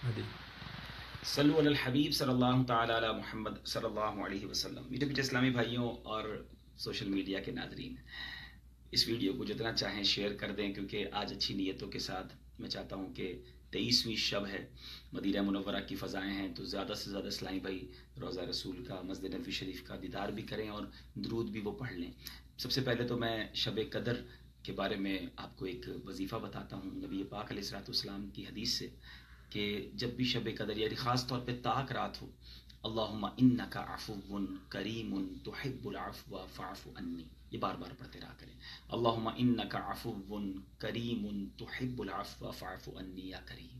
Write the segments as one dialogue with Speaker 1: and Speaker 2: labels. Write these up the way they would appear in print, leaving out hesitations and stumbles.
Speaker 1: عادی۔
Speaker 2: صلو علی الحبیب صلی اللہ تعالی علی محمد صلی اللہ علیہ وسلم۔ میٹھے میٹھے اسلامی بھائیوں اور سوشل میڈیا کے ناظرین، اس ویڈیو کو جتنا چاہیں شیئر کر دیں، کیونکہ آج اچھی نیتوں کے ساتھ میں چاہتا ہوں کہ 23ویں شب ہے، مدینہ منورہ کی فضائیں ہیں، تو زیادہ سے زیادہ اسلامی بھائی روضہ رسول کا، مسجد نبوی شریف کا دیدار بھی کریں اور درود بھی وہ پڑھ لیں۔ سب سے پہلے تو میں شب قدر کے بارے میں آپ کو ایک وظیفہ بتاتا ہوں نبی پاک علیہ الصلوۃ والسلام کی حدیث سے، کہ جب بھی شب قدر یعنی خاص طور پہ طاق رات ہو، اللہم انکا عفو کریم تحب العفو فاعف عنی، یہ بار بار پڑھتے رہا کریں۔ اللہم انکا عفو کریم تحب العفو فاعف عنی یا کریم،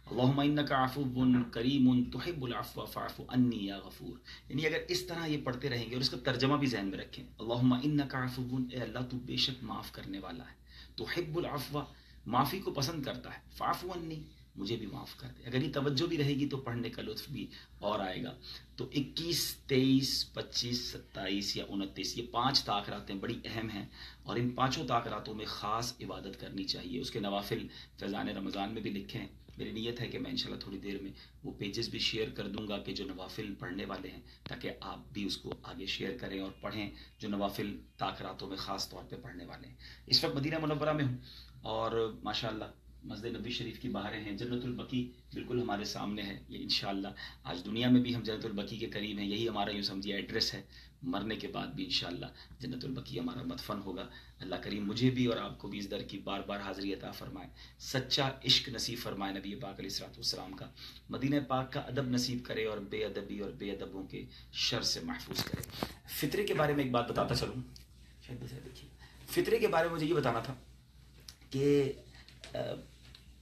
Speaker 2: اللہم انکا عفو کریم تحب العفو فاعف عنی یا غفور۔ یعنی اگر اس طرح یہ پڑھتے رہیں گے اور اس کا ترجمہ بھی ذہن میں رکھیں، اللہم انکا عفو، اے اللہ تو بے شک معاف کرنے والا ہے، تحب العفو، معافی کو پسند کرتا ہے، فاعف عنی، مجھے بھی معاف کر دے۔ اگر یہ توجہ بھی رہے گی تو پڑھنے کا لطف بھی اور آئے گا۔ تو 21، 23، 25، 27 یا 29 یہ 5 تاخراتیں بڑی اہم ہیں، اور ان 5 تاخراتوں میں خاص عبادت کرنی چاہیے۔ اس کے نوافل فیضان رمضان میں بھی لکھے ہیں۔ میری نیت ہے کہ میں انشاءاللہ تھوڑی دیر میں وہ پیجز بھی شیئر کر دوں گا کہ جو نوافل پڑھنے والے ہیں، تاکہ آپ بھی اس کو آگے شیئر کریں اور پڑھیں جو نوافل تاخراتوں میں خاص طور پہ پڑھنے والے ہیں۔ اس وقت مدینہ منورہ میں ہوں اور ماشاءاللہ مسجد نبوی شریف کی باہریں ہیں، جنت البقیع بالکل ہمارے سامنے ہے۔ یہ انشاءاللہ آج دنیا میں بھی ہم جنت البقیع کے قریب ہیں، یہی ہمارا یوں سمجھیے ایڈریس ہے۔ مرنے کے بعد بھی انشاءاللہ جنت البقیع ہمارا مدفن ہوگا۔ اللہ کریم مجھے بھی اور آپ کو بھی اس در کی بار بار حاضری عطا فرمائے، سچا عشق نصیب فرمائے نبی پاک علیہ الصلوۃ والسلام کا، مدینہ پاک کا ادب نصیب کرے اور بے ادبی اور بے ادبوں کے شر سے محفوظ کرے۔ فطرے کے بارے میں ایک بات بتاتا چلوں، دیکھیے فطرے کے بارے میں مجھے یہ بتانا تھا کہ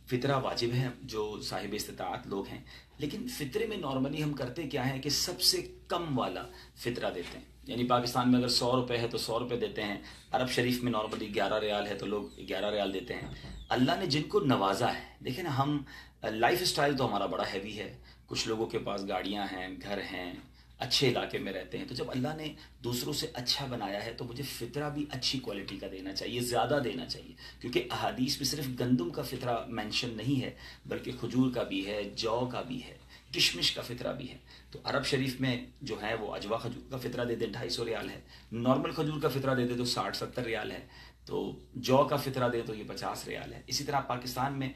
Speaker 2: فطرہ واجب ہے جو صاحب استطاعت لوگ ہیں، لیکن فطرے میں نارملی ہم کرتے کیا ہیں کہ سب سے کم والا فطرہ دیتے ہیں۔ یعنی پاکستان میں اگر 100 روپے ہے تو 100 روپے دیتے ہیں، عرب شریف میں نارملی 11 ریال ہے تو لوگ 11 ریال دیتے ہیں۔ اللہ نے جن کو نوازا ہے، دیکھیں نا، ہم لائف اسٹائل تو ہمارا بڑا ہیوی ہے، کچھ لوگوں کے پاس گاڑیاں ہیں، گھر ہیں، اچھے علاقے میں رہتے ہیں، تو جب اللہ نے دوسروں سے اچھا بنایا ہے تو مجھے فطرہ بھی اچھی کوالٹی کا دینا چاہیے، زیادہ دینا چاہیے، کیونکہ احادیث میں صرف گندم کا فطرہ مینشن نہیں ہے، بلکہ کھجور کا بھی ہے، جو کا بھی ہے، کشمش کا فطرہ بھی ہے۔ تو عرب شریف میں جو ہے وہ اجوا کھجور کا فطرہ دے دیں 250 ریال ہے، نارمل کھجور کا فطرہ دے دیں تو 60-70 ریال ہے، تو جو کا فطرہ دے تو یہ 50 ریال ہے۔ اسی طرح پاکستان میں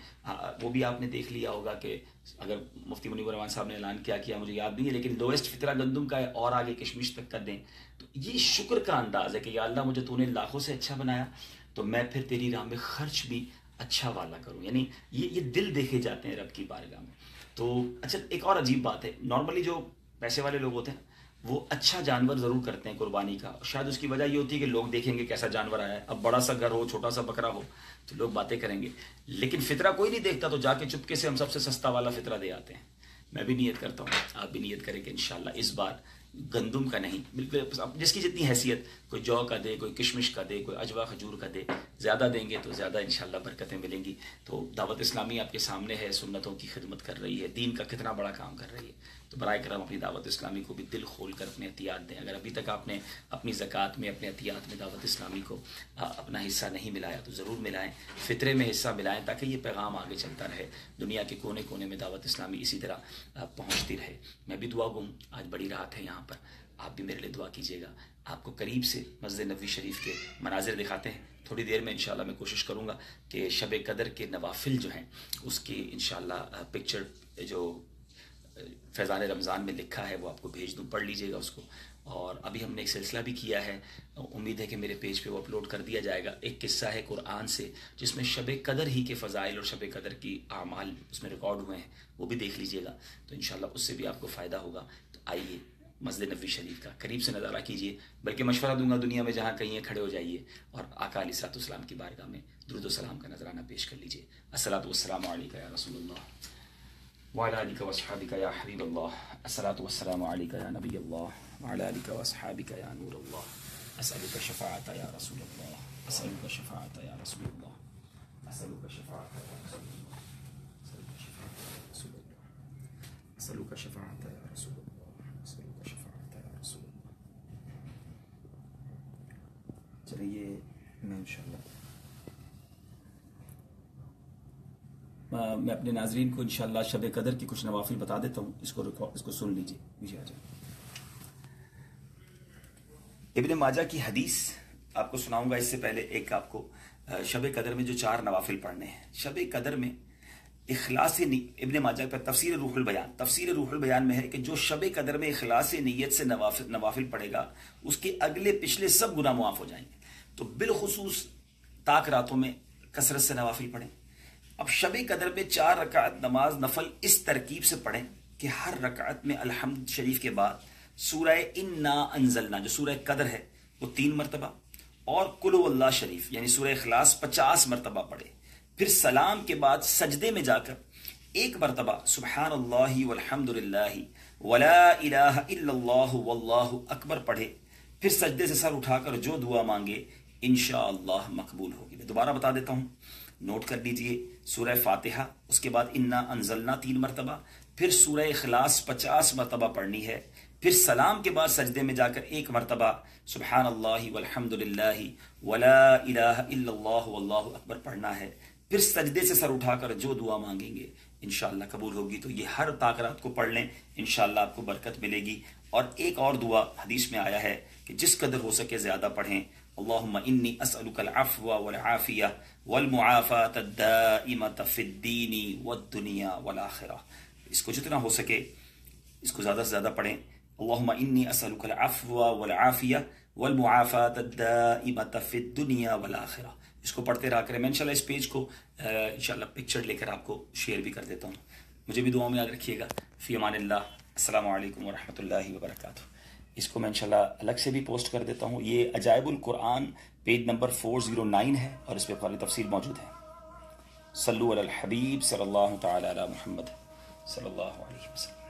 Speaker 2: وہ بھی آپ نے دیکھ لیا ہوگا کہ اگر مفتی منیب الرحمان صاحب نے اعلان کیا مجھے یاد نہیں ہے، لیکن لوئسٹ فطرہ گندم کا ہے اور آگے کشمش تک کر دیں، تو یہ شکر کا انداز ہے کہ یا اللہ مجھے تو نے لاکھوں سے اچھا بنایا، تو میں پھر تیری راہ میں خرچ بھی اچھا والا کروں۔ یعنی یہ دل دیکھے جاتے ہیں رب کی بارگاہ میں۔ تو اچھا ایک اور عجیب بات ہے، نارملی جو پیسے والے لوگ ہوتے ہیں وہ اچھا جانور ضرور کرتے ہیں قربانی کا، شاید اس کی وجہ یہ ہوتی ہے کہ لوگ دیکھیں گے کیسا جانور آیا ہے، اب بڑا سا گھر ہو، چھوٹا سا بکرا ہو تو لوگ باتیں کریں گے، لیکن فطرہ کوئی نہیں دیکھتا تو جا کے چپکے سے ہم سب سے سستا والا فطرہ دے آتے ہیں۔ میں بھی نیت کرتا ہوں، آپ بھی نیت کریں کہ انشاءاللہ اس بار گندم کا نہیں، بالکل جس کی جتنی حیثیت، کوئی جو کا دے، کوئی کشمش کا دے، کوئی اجوا کھجور کا دے، زیادہ دیں گے تو زیادہ انشاءاللہ برکتیں ملیں گی۔ تو دعوت اسلامی آپ کے سامنے ہے، سنتوں کی خدمت کر رہی ہے، دین کا کتنا بڑا کام کر رہی ہے، تو برائے کرم اپنی دعوت اسلامی کو بھی دل کھول کر اپنے عطیات دیں۔ اگر ابھی تک آپ نے اپنی زکوٰۃ میں، اپنے عطیات میں دعوت اسلامی کو اپنا حصہ نہیں ملایا تو ضرور ملائیں، فطرے میں حصہ ملائیں، تاکہ یہ پیغام آگے چلتا رہے، دنیا کے کونے کونے میں دعوت اسلامی اسی طرح پہنچتی رہے۔ میں بھی دعا گوں، آج بڑی رات ہے یہاں پر، آپ بھی میرے لیے دعا کیجیے گا۔ آپ کو قریب سے مسجد نبوی شریف کے مناظر دکھاتے ہیں، تھوڑی دیر میں انشاءاللہ میں کوشش کروں گا کہ شب قدر کے نوافل جو ہیں اس کی انشاءاللہ پکچر جو فیضان رمضان میں لکھا ہے وہ آپ کو بھیج دوں، پڑھ لیجئے گا اس کو۔ اور ابھی ہم نے ایک سلسلہ بھی کیا ہے، امید ہے کہ میرے پیج پہ وہ اپلوڈ کر دیا جائے گا، ایک قصہ ہے قرآن سے جس میں شب قدر ہی کے فضائل اور شب قدر کی اعمال اس میں ریکارڈ ہوئے ہیں، وہ بھی دیکھ لیجئے گا، تو انشاءاللہ اس سے بھی آپ کو فائدہ ہوگا۔ تو آئیے مسجد نبوی شریف کا قریب سے نظارہ کیجئے، بلکہ مشورہ دوں گا دنیا میں جہاں کہیں کھڑے ہو جائیے اور آقا علیہ الصلوۃ والسلام کی بارگاہ میں درود و سلام کا نذرانہ پیش کر لیجئے۔ الصلاۃ والسلام علیک یا رسول اللہ وعلى آلك وأصحابك يا حبيب الله، الصلاة والسلام عليك يا نبي الله وعلى آلك وأصحابك يا نور الله، أسألك الشفاعة يا رسول الله، أسألك الشفاعة يا رسول الله، أسألك الشفاعة يا رسول الله، أسألك الشفاعة يا رسول الله، أسألك الشفاعة يا رسول الله۔ چلیے میں انشاءاللہ میں اپنے ناظرین کو انشاءاللہ شب قدر کی کچھ نوافل بتا دیتا ہوں، اس کو سن لیجیے. مجھے آ جائے. ابن ماجہ کی حدیث آپ کو سناؤں گا. اس سے پہلے ایک آپ کو شب قدر میں جو 4 نوافل پڑھنے ہیں. شب قدر میں اخلاص ابن ماجہ پر تفسیر روح البیان میں ہے کہ جو شب قدر میں اخلاص نیت سے نوافل پڑھے گا اس کے اگلے پچھلے سب گناہ معاف ہو جائیں گے. تو بالخصوص طاق راتوں میں کثرت سے نوافل پڑھیں. اب شب قدر میں 4 رکعت نماز نفل اس ترکیب سے پڑھیں کہ ہر رکعت میں الحمد شریف کے بعد سورہ انا انزلنا جو سورہ قدر ہے وہ 3 مرتبہ اور قل هو اللہ شریف یعنی سورہ اخلاص 50 مرتبہ پڑھے. پھر سلام کے بعد سجدے میں جا کر 1 مرتبہ سبحان اللہ والحمد للہ ولا الہ الا اللہ واللہ اکبر پڑھے. پھر سجدے سے سر اٹھا کر جو دعا مانگے انشاءاللہ مقبول ہوگی. میں دوبارہ بتا دیتا ہوں، نوٹ کر لیجئے. سورہ فاتحہ، اس کے بعد انا انزلنا 3 مرتبہ، پھر سورہ اخلاص 50 مرتبہ پڑھنی ہے. پھر سلام کے بعد سجدے میں جا کر 1 مرتبہ سبحان اللہ والحمد للہ ولا الہ الا اللہ واللہ اکبر پڑھنا ہے. پھر سجدے سے سر اٹھا کر جو دعا مانگیں گے انشاءاللہ قبول ہوگی. تو یہ ہر طاق رات کو پڑھ لیں، انشاءاللہ آپ کو برکت ملے گی. اور ایک اور دعا حدیث میں آیا ہے کہ جس قدر ہو سکے زیادہ پڑھیں. اللہم انی اسألک العفو والعافیہ والمعافاة الدائمة فی الدین والدنیا والآخرہ. اس کو جتنا ہو سکے اس کو زیادہ سے زیادہ پڑھیں. اللہم انی اسألک العفو والعافیہ والمعافاة الدائمة فی الدنیا والآخرہ. اس کو پڑھتے رہا کریں. میں انشاءاللہ اس پیج کو انشاءاللہ پکچر لے کر آپ کو شیئر بھی کر دیتا ہوں. مجھے بھی دعاؤں میں یاد رکھیے گا. فی امان اللہ. السلام علیکم ورحمۃ اللہ وبرکاتہ. اس کو میں انشاءاللہ الگ سے بھی پوسٹ کر دیتا ہوں. یہ عجائب القرآن پیج نمبر 409 ہے اور اس پہ پوری تفصیل موجود ہے. صلو علی الحبیب صلی اللہ تعالی علی محمد صلی اللہ علیہ وسلم.